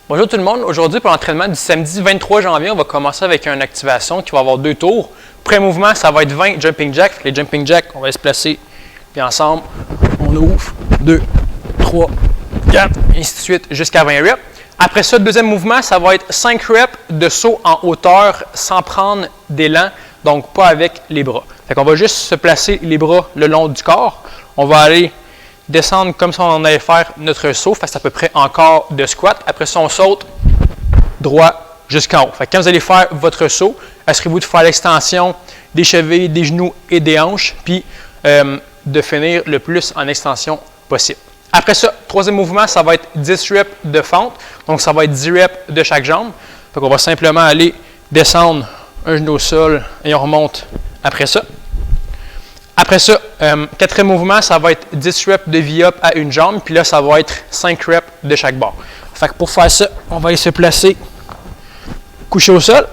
Bonjour tout le monde. Aujourd'hui, pour l'entraînement du samedi 23 janvier, on va commencer avec une activation qui va avoir 2 tours. Premier mouvement, ça va être 20 jumping jacks. Les jumping jacks, on va se placer, puis ensemble, on ouvre 2, 3, 4, et ainsi de suite, jusqu'à 20 reps. Après ça, deuxième mouvement, ça va être 5 reps de saut en hauteur sans prendre d'élan, donc pas avec les bras. Fait qu'on va juste se placer les bras le long du corps. On va aller descendre comme si on allait faire notre saut, fait que c'est à peu près encore de squat. Après ça, on saute droit jusqu'en haut. Fait que quand vous allez faire votre saut, assurez-vous de faire l'extension des chevilles, des genoux et des hanches, puis de finir le plus en extension possible. Après ça, troisième mouvement, ça va être 10 reps de fente, donc ça va être 10 reps de chaque jambe. Fait qu'on va simplement aller descendre un genou au sol et on remonte après ça. Après ça, quatrième mouvement, ça va être 10 reps de V-up à une jambe, puis là, ça va être 5 reps de chaque bord. Fait que pour faire ça, on va aller se placer couché au sol.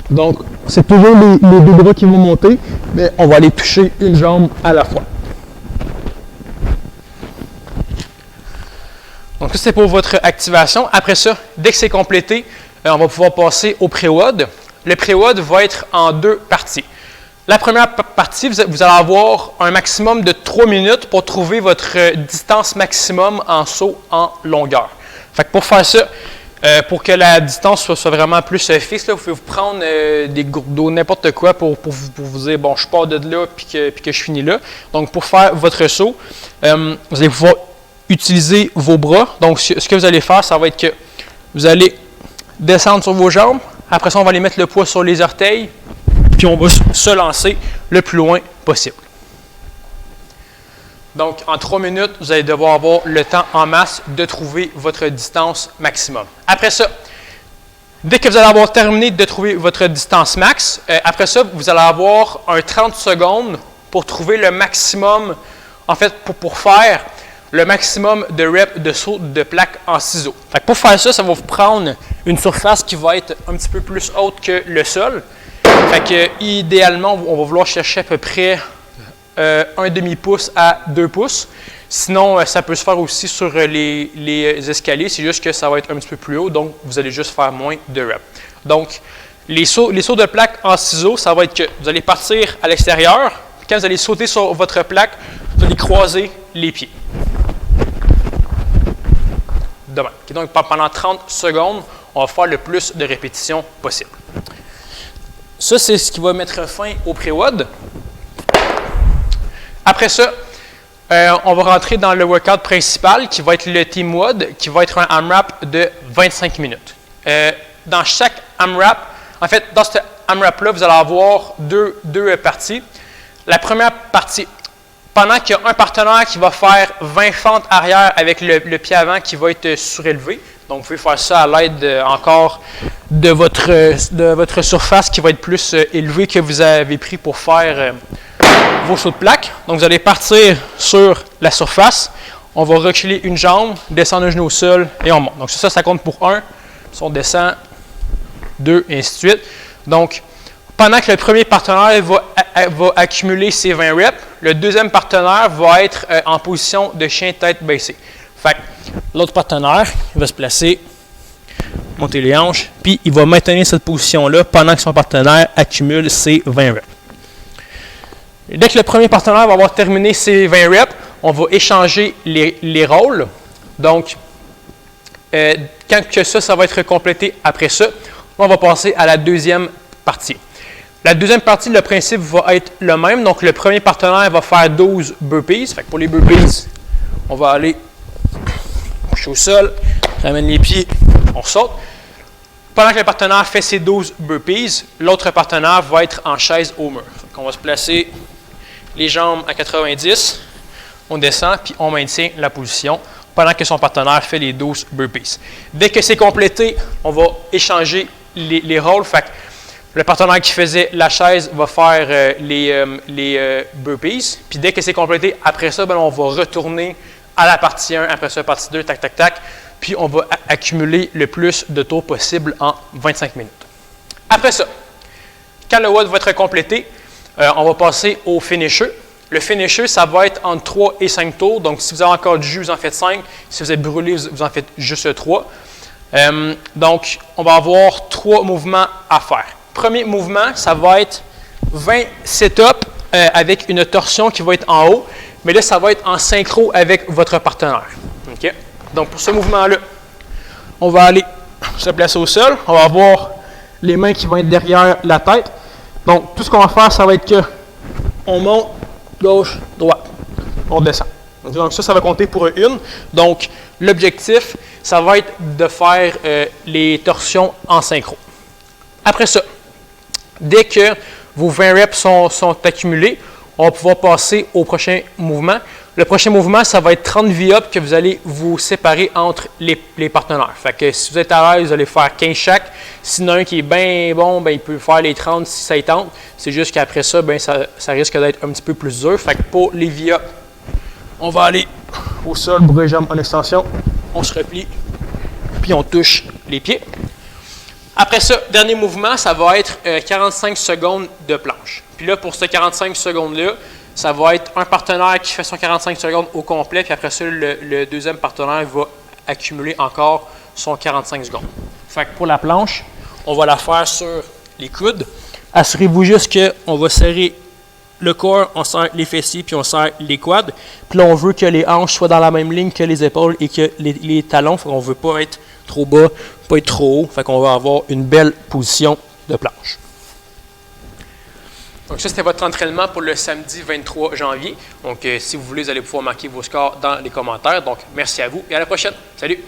Donc, c'est toujours les deux bras qui vont monter, mais on va aller toucher une jambe à la fois. Donc, ça, c'est pour votre activation. Après ça, dès que c'est complété, on va pouvoir passer au pré-WOD. Le pré-WOD va être en 2 parties. La première partie, vous allez avoir un maximum de 3 minutes pour trouver votre distance maximum en saut en longueur. Fait que pour faire ça, pour que la distance soit vraiment plus fixe, là, vous pouvez vous prendre des gourdes d'eau, n'importe quoi pour vous dire, bon, je pars de là puis que je finis là. Donc, pour faire votre saut, vous allez pouvoir utiliser vos bras. Donc, ce que vous allez faire, ça va être que vous allez descendre sur vos jambes. Après ça, on va aller mettre le poids sur les orteils. Puis on va se lancer le plus loin possible. Donc, en 3 minutes, vous allez devoir avoir le temps en masse de trouver votre distance maximum. Après ça, dès que vous allez avoir terminé de trouver votre distance max, après ça, vous allez avoir un 30 secondes pour trouver le maximum, en fait, pour faire le maximum de reps de saut de plaque en ciseaux. Fait que pour faire ça, ça va vous prendre une surface qui va être un petit peu plus haute que le sol. Fait que, idéalement, on va vouloir chercher à peu près 1 demi-pouce à 2 pouces. Sinon, ça peut se faire aussi sur les escaliers. C'est juste que ça va être un petit peu plus haut, donc vous allez juste faire moins de reps. Donc, les sauts de plaque en ciseaux, ça va être que vous allez partir à l'extérieur. Quand vous allez sauter sur votre plaque, vous allez croiser les pieds. De même. Okay, donc, pendant 30 secondes, on va faire le plus de répétitions possible. Ça, c'est ce qui va mettre fin au pré-WOD. Après ça, on va rentrer dans le workout principal qui va être le team WOD, qui va être un AMRAP de 25 minutes. Dans chaque AMRAP, en fait, dans ce AMRAP-là, vous allez avoir deux parties. La première partie, pendant qu'il y a un partenaire qui va faire 20 fentes arrière avec le pied avant qui va être surélevé. Donc, vous pouvez faire ça à l'aide encore de votre surface qui va être plus élevée que vous avez pris pour faire vos sauts de plaque. Donc, vous allez partir sur la surface. On va reculer une jambe, descendre un genou au sol et on monte. Donc, ça compte pour 1. Si on descend, 2 et ainsi de suite. Donc, pendant que le premier partenaire va accumuler ses 20 reps, le deuxième partenaire va être en position de chien tête baissée. Fait que l'autre partenaire, il va se placer, monter les hanches, puis il va maintenir cette position-là pendant que son partenaire accumule ses 20 reps. Et dès que le premier partenaire va avoir terminé ses 20 reps, on va échanger les rôles. Donc, quand que ça va être complété après ça, on va passer à la deuxième partie. La deuxième partie, le principe va être le même. Donc, le premier partenaire va faire 12 burpees. Fait que pour les burpees, on va aller coucher au sol, ramène les pieds, on saute. Pendant que le partenaire fait ses 12 burpees, l'autre partenaire va être en chaise au mur. On va se placer les jambes à 90, on descend, puis on maintient la position pendant que son partenaire fait les 12 burpees. Dès que c'est complété, on va échanger les rôles. Fait que le partenaire qui faisait la chaise va faire les burpees. Puis dès que c'est complété, après ça, on va retourner à la partie 1, après ça, partie 2, tac, tac, tac. Puis on va accumuler le plus de tours possible en 25 minutes. Après ça, quand le WOD va être complété, on va passer au finisher. Le finisher, ça va être entre 3 et 5 tours. Donc, si vous avez encore du jus, vous en faites 5. Si vous êtes brûlé, vous en faites juste 3. Donc, on va avoir 3 mouvements à faire. Premier mouvement, ça va être 20 sit-ups avec une torsion qui va être en haut, mais là, ça va être en synchro avec votre partenaire. Okay? Donc, pour ce mouvement-là, on va aller se placer au sol. On va avoir les mains qui vont être derrière la tête. Donc, tout ce qu'on va faire, ça va être que on monte, gauche, droite. On descend. Donc, ça va compter pour une. Donc, l'objectif, ça va être de faire les torsions en synchro. Après ça, dès que vos 20 reps sont accumulés, on va pouvoir passer au prochain mouvement. Le prochain mouvement, ça va être 30 V-up que vous allez vous séparer entre les partenaires. Fait que si vous êtes à l'aise, vous allez faire 15 chaque. S'il y en a un qui est bien bon, ben, il peut faire les 30 si ça y tente. C'est juste qu'après ça, ben, ça risque d'être un petit peu plus dur. Fait que pour les V-up, on va aller au sol, bras et jambes en extension. On se replie, puis on touche les pieds. Après ça, dernier mouvement, ça va être 45 secondes de planche. Puis là, pour ce 45 secondes-là, ça va être un partenaire qui fait son 45 secondes au complet, puis après ça, le deuxième partenaire va accumuler encore son 45 secondes. Fait que pour la planche, on va la faire sur les coudes. Assurez-vous juste qu'on va serrer le corps, on serre les fessiers, puis on serre les quads. Puis là, on veut que les hanches soient dans la même ligne que les épaules et que les talons. Fait qu'on ne veut pas être trop bas, pas être trop haut. Fait qu'on va avoir une belle position de planche. Donc ça, c'était votre entraînement pour le samedi 23 janvier. Donc si vous voulez, vous allez pouvoir marquer vos scores dans les commentaires. Donc merci à vous et à la prochaine. Salut!